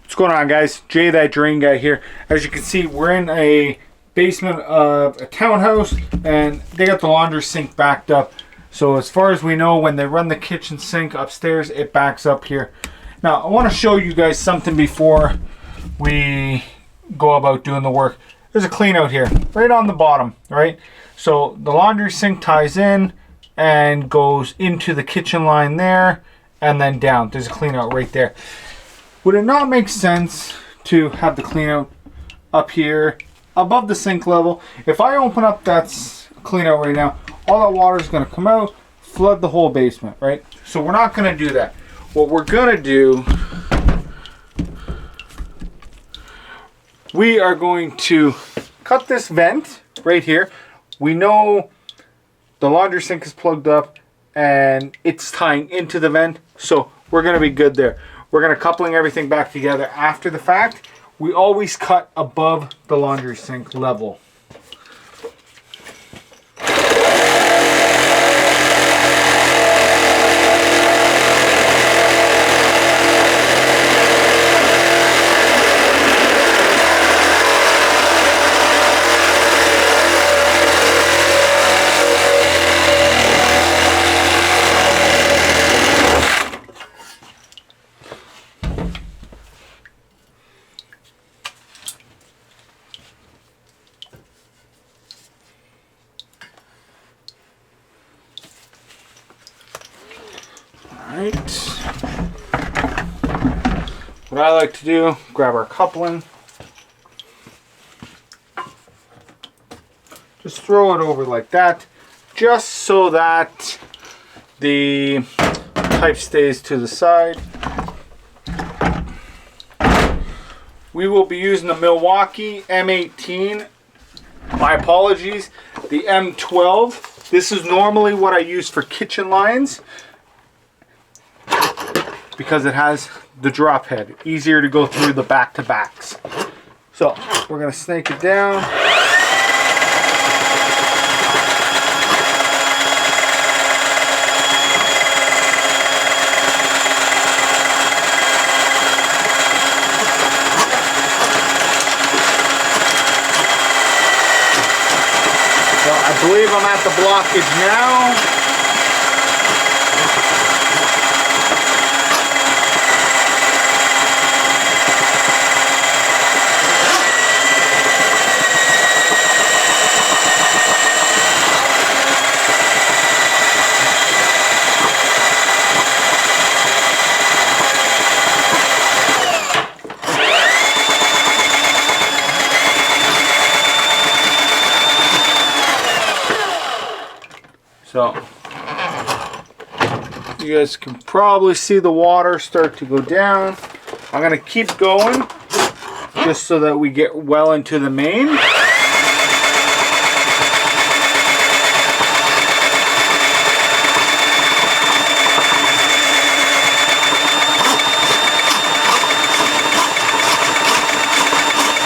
What's going on, guys? Jay, that drain guy here. As you can see, we're in a basement of a townhouse and they got the laundry sink backed up. So as far as we know, when they run the kitchen sink upstairs, it backs up here. Now, I want to show you guys something before we go about doing the work. There's a clean out here, right on the bottom, right? So the laundry sink ties in and goes into the kitchen line there and then down. There's a clean out right there. Would it not make sense to have the clean out up here above the sink level? If I open up that clean out right now, all that water is going to come out, flood the whole basement, right? So we're not going to do that. What we're going to do, we are going to cut this vent right here. We know the laundry sink is plugged up and it's tying into the vent, so we're going to be good there. We're going to coupling everything back together after the fact. We always cut above the laundry sink level. Alright, what I like to do, grab our coupling, just throw it over like that, just so that the pipe stays to the side. We will be using the Milwaukee M18, my apologies, the M12. This is normally what I use for kitchen lines, because it has the drop head, easier to go through the back-to-backs. So we're going to snake it down. So I believe I'm at the blockage now. So, you guys can probably see the water start to go down. I'm going to keep going just so that we get well into the main.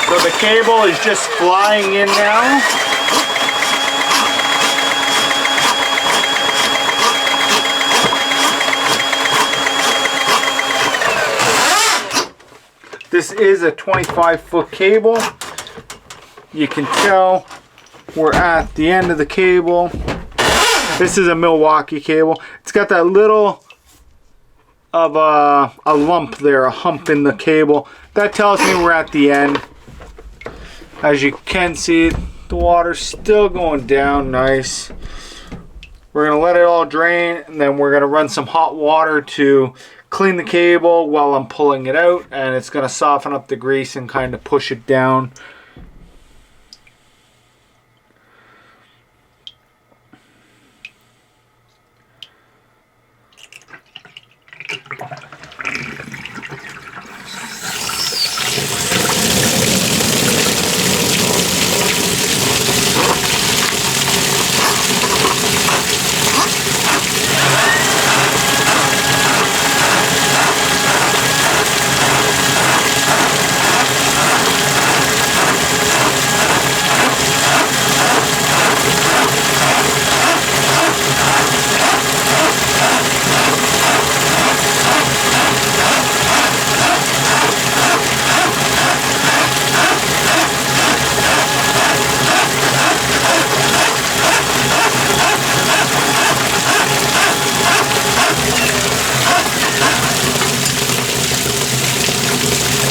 So the cable is just flying in now. This is a 25-foot cable. You can tell we're at the end of the cable. This is a Milwaukee cable. It's got that little of a lump there, a hump in the cable. That tells me we're at the end. As you can see, the water's still going down nice. We're going to let it all drain, and then we're going to run some hot water to clean the cable while I'm pulling it out, and it's going to soften up the grease and kind of push it down.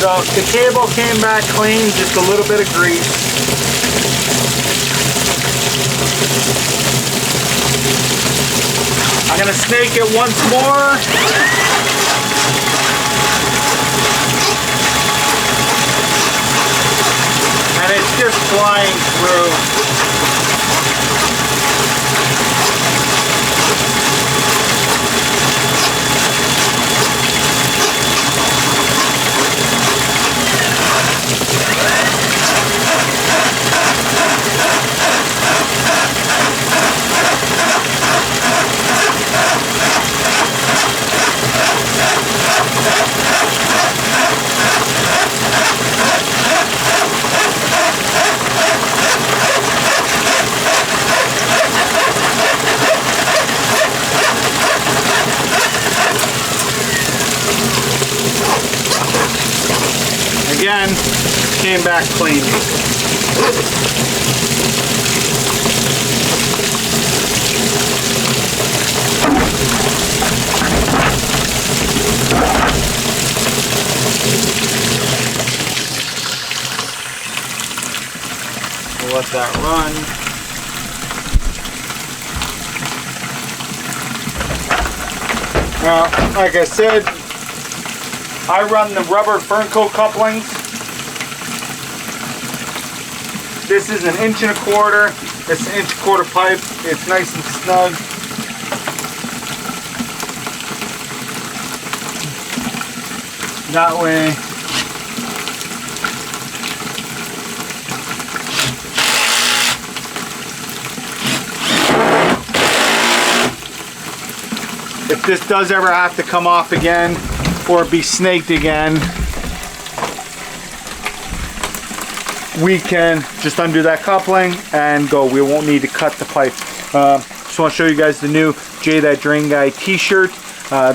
So the cable came back clean, just a little bit of grease. I'm gonna snake it once more. And it's just flying through. Again, came back clean. We'll let that run. Now, like I said, I run the rubber fern coat couplings. This is 1 1/4 inch. It's 1 1/4 inch pipe. It's nice and snug. That way, if this does ever have to come off again or be snaked again, we can just undo that coupling and go. We won't need to cut the pipe. Just want to show you guys the new Jay That Drain Guy t-shirt.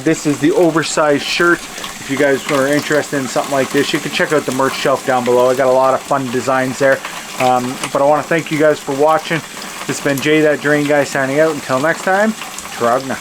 This is the oversized shirt. If you guys are interested in something like this, you can check out the merch shelf down below. I got a lot of fun designs there. But I want to thank you guys for watching. This has been Jay That Drain Guy signing out. Until next time, Trogna.